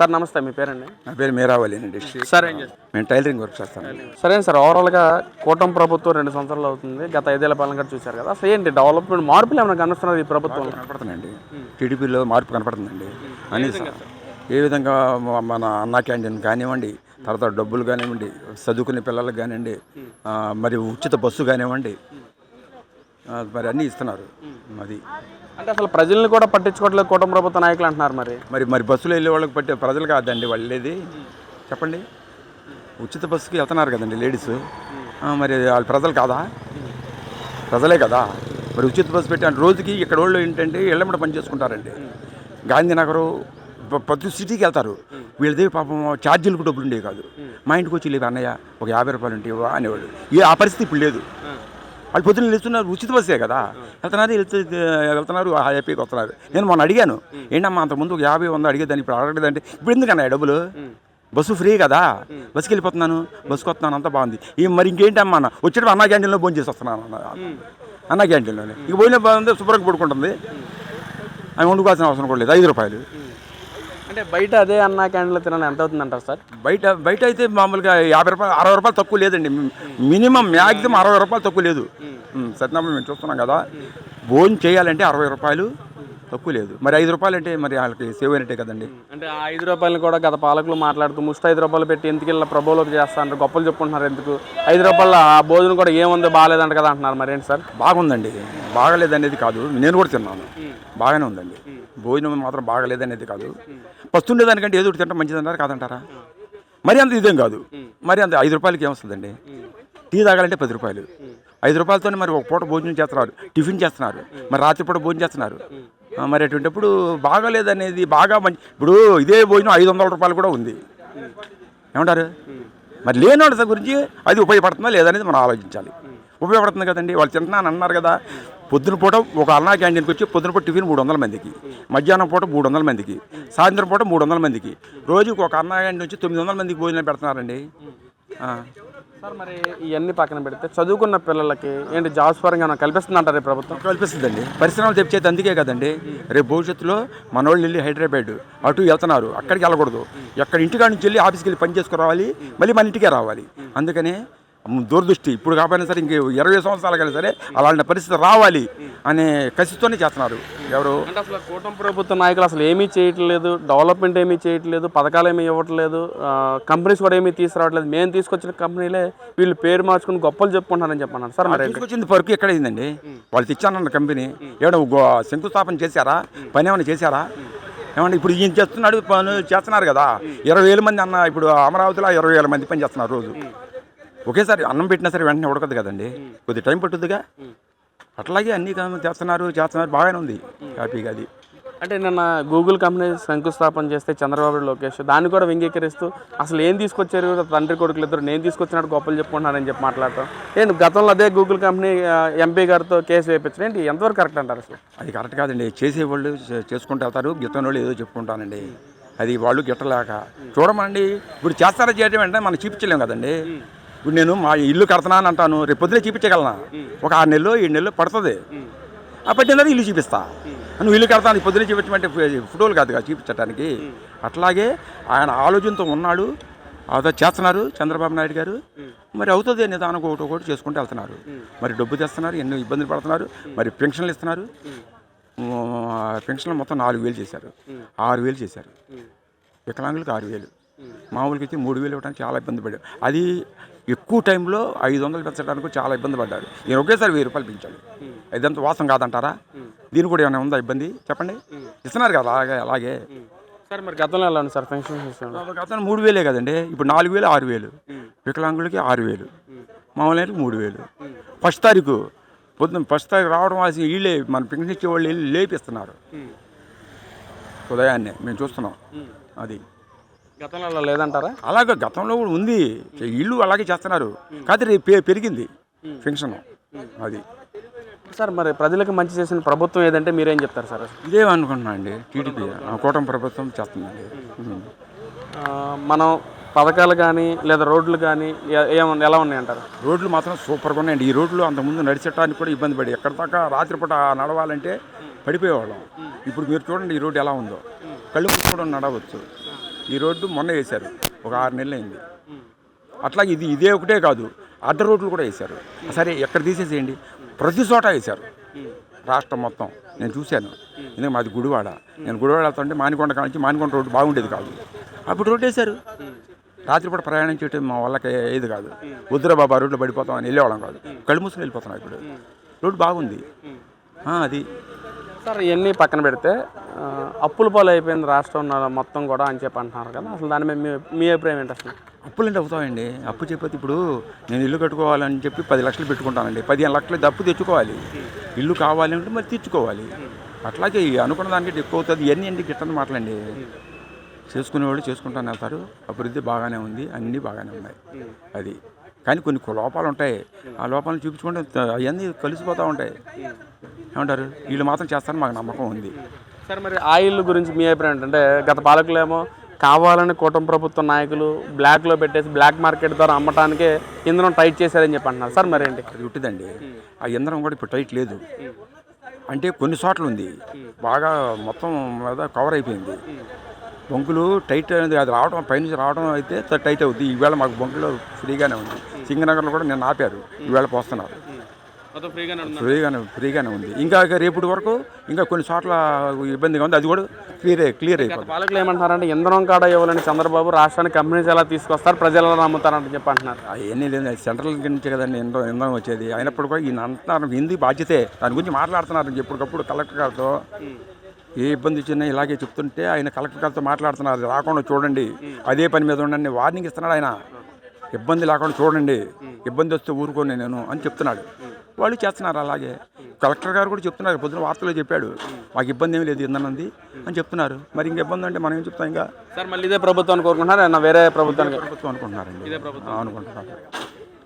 Sir నమస్తే, మీ పేరండి? నా పేరు మీరావళి అండి. సార్ ఏం చేస్తారు? నేను టైలరింగ్ వర్క్ చేస్తాను. సరే సార్, ఓవరాల్గా కూటమి ప్రభుత్వం 2 సంవత్సరాలు అవుతుంది. గత 5 ఏళ్ల పాలన కూడా చూశారు కదా. అసలు ఏంటి డెవలప్మెంట్ మార్పులు ఏమైనా కనిపిస్తున్నారు ఈ ప్రభుత్వంలో? కనపడుతుందండి, టీడీపీలో మార్పు కనపడుతుందండి. అని ఏ విధంగా మన అన్నా క్యాంటీన్ కానివ్వండి, తర్వాత డబ్బులు కానివ్వండి, చదువుకునే పిల్లలకు కానివ్వండి, మరి ఉచిత బస్సు కానివ్వండి, మరి అన్నీ ఇస్తున్నారు. అది అంటే అసలు ప్రజల్ని కూడా పట్టించుకోవట్లేదు కూటమి ప్రభుత్వ నాయకులు అంటున్నారు. మరి బస్సులో వెళ్ళే వాళ్ళకి పట్టే ప్రజలు కాదండి వాళ్ళు వెళ్ళేది, చెప్పండి. ఉచిత బస్సుకి వెళ్తున్నారు కదండి లేడీస్, మరి వాళ్ళు ప్రజలు కాదా? ప్రజలే కదా. మరి ఉచిత బస్సు పెట్టి రోజుకి ఇక్కడ వాళ్ళు ఏంటంటే ఇళ్ళమ్మట పని చేసుకుంటారండి. గాంధీనగరు ప్రతి సిటీకి వెళ్తారు. వీళ్ళది పాపం ఛార్జీలకు డబ్బులు ఉండేవి కాదు. మా ఇంటికి వచ్చి లేవు అన్నయ్య ఒక 50 రూపాయలు ఉంటే అనేవాళ్ళు. ఆ పరిస్థితి ఇప్పుడు లేదు. వాళ్ళు పొద్దున్న వెళ్తున్నారు, ఉచిత బస్సే కదా, వెళ్తున్నారు హ్యాపీగా వస్తున్నారు. నేను మొన్న అడిగాను, ఏంటమ్మా అంతకుముందు ఒక 50-100 అడిగేదాన్ని, ఇప్పుడు అడగలేదంటే ఇప్పుడు ఎందుకన్నా డబ్బులు? బస్సు ఫ్రీ కదా, బస్సుకి వెళ్ళిపోతున్నాను, బస్సుకి వస్తున్నాను, అంతా బాగుంది. మరి ఇంకేంటమ్మా అన్న, వచ్చేటప్పుడు అన్నా క్యాంటీన్లో భోజనం చేసి వస్తున్నాను అన్నా క్యాంటీన్లోనే. ఇక భోజనం బాగుంది, శుభ్రంగా పడుకుంటుంది, అవి వండుకోవాల్సిన అవసరం కూడా లేదు. 5 రూపాయలు. అంటే బయట అదే అన్నా క్యాంటీన్లో తినాలి ఎంత అవుతుంది అంటారు సార్? బయట అయితే మామూలుగా 50 రూపాయలు 60 రూపాయలు తక్కువ లేదండి. మినిమం మ్యాక్సిమం 60 రూపాయలు తక్కువ లేదు. సత్యనారాయణ మేము చూస్తున్నాం కదా, భోజనం చేయాలంటే 60 రూపాయలు తక్కువ లేదు. మరి 5 రూపాయలు అంటే మరి వాళ్ళకి సేవ్ అయినట్టే కదండి. అంటే ఆ 5 రూపాయలు కూడా గత పాలకులు మాట్లాడుతూ 5 రూపాయలు పెట్టి ఎందుకు ఇలా ప్రభువులోకి చేస్తారంటారు, గొప్పలు చెప్పుకుంటున్నారు. ఎందుకు 5 రూపాయల ఆ భోజనం కూడా ఏముందో బాగాలేదంట కదా అంటున్నారు. మరి ఏంటి సార్? బాగుందండి, బాగాలేదనేది కాదు, నేను కూడా తిన్నాను, బాగానే ఉందండి. భోజనం మాత్రం బాగాలేదనేది కాదు. ఫస్ట్ ఉండేదానికంటే ఏదో ఒకటి తింటే మంచిదంటారా కాదంటారా? మరి అంత ఇదేం కాదు. మరి అంత 5 రూపాయలకి ఏమొస్తుందండి? టీ తాగాలంటే 10 రూపాయలు. 5 రూపాయలతోనే మరి ఒక పూట భోజనం చేస్తున్నారు, టిఫిన్ చేస్తున్నారు, మరి రాత్రిపూట భోజనం చేస్తున్నారు. మరి అటువంటిప్పుడు బాగాలేదనేది బాగా మంచి. ఇప్పుడు ఇదే భోజనం 500 రూపాయలు కూడా ఉంది, ఏమంటారు? మరి లేని వాళ్ళ గురించి అది ఉపయోగపడుతుందా లేదనేది మనం ఆలోచించాలి. ఉపయోగపడుతుంది కదండి, వాళ్ళు తింటున్నాను అన్నారు కదా. పొద్దున పూట ఒక అన్నా క్యాంటీన్కి వచ్చి పొద్దున పూట టిఫిన్ 300 మందికి, మధ్యాహ్నం పూట 300 మందికి, సాయంత్రం పూట 300 మందికి, రోజుకి ఒక అన్నా క్యాంటీన్ వచ్చి 900 మందికి భోజనం పెడుతున్నారండి. సార్ మరి ఇవన్నీ పక్కన పెడితే చదువుకున్న పిల్లలకి ఏంటి జాబ్స్ పరంగా కల్పిస్తుంది అంటారు ప్రభుత్వం? కల్పిస్తుందండి. పరిశ్రమలు తెచ్చేది అందుకే కదండి. రేపు భవిష్యత్తులో మనోళ్ళు వెళ్ళి హైదరాబాద్ అటు వెళ్తున్నారు, అక్కడికి వెళ్ళకూడదు. ఎక్కడ ఇంటికాడ నుంచి వెళ్ళి ఆఫీస్కి వెళ్ళి పని చేసుకురావాలి, మళ్ళీ మన ఇంటికే రావాలి. అందుకనే దూరదృష్టి ఇప్పుడు కాకపోయినా సరే ఇంక 20 సంవత్సరాలకైనా సరే అలాంటి పరిస్థితి రావాలి అనే కసితోనే చేస్తున్నారు. ఎవరు అంటే అసలు కూటమి ప్రభుత్వ నాయకులు అసలు ఏమీ చేయట్లేదు, డెవలప్మెంట్ ఏమీ చేయట్లేదు, పథకాలు ఏమీ ఇవ్వట్లేదు, కంపెనీస్ కూడా ఏమీ తీసుకురావట్లేదు. మేము తీసుకొచ్చిన కంపెనీలే వీళ్ళు పేరు మార్చుకుని గొప్పలు చెప్పుకుంటారని చెప్పన్నారు. సార్ మరి తీసుకొచ్చింది వరకు ఎక్కడైందండి? వాళ్ళు తెచ్చానన్న కంపెనీ ఏమైనా శంకుస్థాపన చేశారా? పని ఏమైనా చేశారా? ఏమన్నా ఇప్పుడు ఈయన చేస్తున్నాడు, పనులు చేస్తున్నారు కదా. 20,000 మంది అన్న, ఇప్పుడు అమరావతిలో 20,000 మంది పని చేస్తున్నారు రోజు. ఒకేసారి అన్నం పెట్టినా సరే వెంటనే ఉడకదు కదండి, కొద్ది టైం పట్టుద్దిగా. అట్లాగే అన్నీ చేస్తున్నారు బాగానే ఉంది, హ్యాపీగా. అది అంటే నిన్న గూగుల్ కంపెనీ శంకుస్థాపన చేస్తే చంద్రబాబు లోకేష్ దాన్ని కూడా వ్యంగ్యకరిస్తూ అసలు ఏం తీసుకొచ్చారు తండ్రి కొడుకులు ఇద్దరు, నేను తీసుకొచ్చినట్టు గొప్పలు చెప్పుకుంటున్నారని చెప్పి మాట్లాడతాం. ఏంటి గతంలో అదే గూగుల్ కంపెనీ ఎంపీ గారితో కేసు వేయించారు, ఏంటి ఎంతవరకు కరెక్ట్ అంటారు? అసలు అది కరెక్ట్ కాదండి. చేసేవాళ్ళు చేసుకుంటూ వెళ్తారు, గిట్టని వాళ్ళు ఏదో చెప్పుకుంటానండి. అది వాళ్ళు గిట్టలేక చూడమండి. ఇప్పుడు చేస్తారా చేయడం అంటే మనం చూపించలేము కదండి. ఇప్పుడు నేను మా ఇల్లు కడతాను అంటాను, రేపు పొద్దునే చూపించగలనా? ఒక 6 నెలలు 7 నెలలు పడుతుంది. ఆ పట్టిన ఇల్లు చూపిస్తా. నువ్వు ఇల్లు కడతాను పొద్దునే చూపించమంటే ఫోటోలు కాదు కదా చూపించడానికి. అట్లాగే ఆయన ఆలోచనతో ఉన్నాడు, అదో చేస్తున్నారు చంద్రబాబు నాయుడు గారు. మరి అవుతుంది నిదానం ఒకటి చేసుకుంటూ వెళ్తున్నారు. మరి డబ్బు తెస్తున్నారు, ఎన్నో ఇబ్బందులు పడుతున్నారు. మరి పెన్షన్లు ఇస్తున్నారు. పెన్షన్లు మొత్తం 4,000 చేశారు, 6,000 చేశారు. వికలాంగులకు 6,000, మామూలుకి అయితే 3,000 ఇవ్వడానికి చాలా ఇబ్బంది పడ్డారు. అది ఎక్కువ టైంలో 500 పెంచడానికి చాలా ఇబ్బంది పడ్డారు. ఈయన ఒకేసారి 1,000 రూపాయలు పెంచాడు. ఇదంతా వాసం కాదంటారా? దీని కూడా ఏమైనా ఉందా ఇబ్బంది? చెప్పండి. ఇస్తున్నారు కదా అలాగే. సార్ మరి గతంలో ఎలా ఉంది సార్ పెన్షన్ సిస్టమ్? గతంలో 3,000 కదండి, ఇప్పుడు 4,000 6,000. వికలాంగులకి 6,000, మామూలు 3,000. ఫస్ట్ తారీఖు రావడం వాసి వీళ్ళే మన పెన్షన్ ఇచ్చే వాళ్ళు వెళ్ళి లేపిస్తున్నారు ఉదయాన్నే, మేము చూస్తున్నాం. అది గతంలో లేదంటారా? అలాగే గతంలో కూడా ఉంది, ఇల్లు అలాగే చేస్తున్నారు. కాదు రేపు పెరిగింది పెన్షన్. అది సార్ మరి ప్రజలకు మంచి చేసిన ప్రభుత్వం ఏదంటే మీరేం చెప్తారు సార్? ఇదేమనుకుంటున్నా అండి, టీడీపీ కూటమి ప్రభుత్వం చేస్తుందండి. మనం పథకాలు కానీ లేదా రోడ్లు కానీ ఎలా ఉన్నాయంటారు? రోడ్లు మాత్రం సూపర్గా ఉన్నాయండి. ఈ రోడ్లు అంతకుముందు నడిచడానికి కూడా ఇబ్బంది పడి ఎక్కడి దాకా రాత్రిపూట నడవాలంటే పడిపోయేవాళ్ళం. ఇప్పుడు మీరు చూడండి ఈ రోడ్డు ఎలా ఉందో, కళ్ళు మూసుకోవడం నడవచ్చు. ఈ రోడ్డు మొన్న వేశారు, ఒక 6 నెలలు అయింది. అట్లాగే ఇదే ఒకటే కాదు, అడ్డ రోడ్లు కూడా వేశారు. సరే ఎక్కడ తీసేసేయండి, ప్రతి చోట వేశారు రాష్ట్రం మొత్తం. నేను చూశాను, ఎందుకంటే మాది గుడివాడ. నేను గుడివాడ వెళ్తుంటే మానికొండ కానించి మానికొండ రోడ్డు బాగుండేది కాదు, అప్పుడు రోడ్డు వేశారు. రాత్రిపూట ప్రయాణం చేయటం మా వాళ్ళకి ఏది కాదు. వద్దురా బాబా రోడ్లో పడిపోతామని వెళ్ళేవాళ్ళం కాదు, కళ్ళు మూసుకొని వెళ్ళిపోతున్నాం. ఇప్పుడు రోడ్డు బాగుంది. అది సార్ ఇవన్నీ పక్కన పెడితే అప్పుల పాలు అయిపోయింది రాష్ట్రం మొత్తం కూడా అని చెప్పి అంటున్నారు కదా, అసలు దాని మీద మీ అభిప్రాయం ఏంటి? అసలు అప్పులంటే అవుతామండి. అప్పు చెప్పేది ఇప్పుడు నేను ఇల్లు కట్టుకోవాలని చెప్పి 10 లక్షలు పెట్టుకుంటానండి, 15 లక్షలు అప్పు తెచ్చుకోవాలి. ఇల్లు కావాలి అంటే మరి తెచ్చుకోవాలి. అట్లాగే అనుకున్న దానికి ఎక్కువ అవుతుంది. ఇవన్నీ అండి గిట్టని మాటలండి. చేసుకునేవాళ్ళు చేసుకుంటానే వెళ్తారు. అభివృద్ధి బాగానే ఉంది, అన్నీ బాగానే ఉన్నాయి. అది కానీ కొన్ని లోపాలు ఉంటాయి. ఆ లోపాలను చూపించుకుంటే అవన్నీ కలిసిపోతూ ఉంటాయి. ఏమంటారు, వీళ్ళు మాత్రం చేస్తారని మాకు నమ్మకం ఉంది. సార్ మరి ఆయిల్ గురించి మీ అభిప్రాయం ఏంటంటే, గత పాలకులేమో కావాలని కూటమి ప్రభుత్వ నాయకులు బ్లాక్లో పెట్టేసి బ్లాక్ మార్కెట్ ద్వారా అమ్మటానికే ఇంధనం టైట్ చేశారని చెప్పి అంటున్నారు. సార్ మరి ఏంటి? అది ఉంటుందండి. ఆ ఇంధనం కూడా ఇప్పుడు టైట్ లేదు. అంటే కొన్ని చోట్ల ఉంది, బాగా మొత్తం మీద కవర్ అయిపోయింది. బొంకులు టైట్ అనేది అది రావడం, పైనుంచి రావడం అయితే టైట్ అవుద్ది. ఈవేళ మాకు బొంకులు ఫ్రీగానే ఉంది. సింగనగర్లో కూడా నేను ఆపారు, ఈవేళ పోస్తున్నారు. ఫ్రీగానే ఉంది. ఇంకా రేపటి వరకు ఇంకా కొన్ని చోట్ల ఇబ్బందిగా ఉంది, అది కూడా క్లియర్ అయిపోతుంది. పాలకులు ఏమంటారంటే ఇంధనం కాడ ఇవ్వాలని చంద్రబాబు రాష్ట్రానికి కంపెనీస్ ఎలా తీసుకొస్తారు, ప్రజలు ఎలా నమ్ముతారంటే చెప్పి అంటున్నారు. అవన్నీ లేదు, సెంట్రల్ నుంచే కదండి ఇంధనం వచ్చేది. అయినప్పుడు కూడా ఈయన అంటున్నారు హిందీ బాధ్యతే, దాని గురించి మాట్లాడుతున్నారు ఎప్పటికప్పుడు కలెక్టర్ గారితో. ఏ ఇబ్బంది వచ్చినా ఇలాగే చెప్తుంటే ఆయన కలెక్టర్ గారితో మాట్లాడుతున్నారు, రాకుండా చూడండి, అదే పని మీద ఉండండి, వార్నింగ్ ఇస్తున్నాడు ఆయన. ఇబ్బంది లేకుండా చూడండి, ఇబ్బంది వస్తే ఊరుకోండి నేను అని చెప్తున్నాడు. వాళ్ళు చేస్తున్నారు అలాగే. కలెక్టర్ గారు కూడా చెప్తున్నారు, పొద్దున వార్తలో చెప్పాడు, మాకు ఇబ్బంది ఏమి లేదు ఇంధనంది అని చెప్తున్నారు. మరి ఇంక ఇబ్బంది అంటే మనం ఏం చెప్తాం? ఇంకా సార్ మళ్ళీ ఇదే ప్రభుత్వాన్ని కోరుకుంటున్నారు, వేరే ప్రభుత్వానికి అనుకుంటున్నారండి, అనుకుంటున్నారు.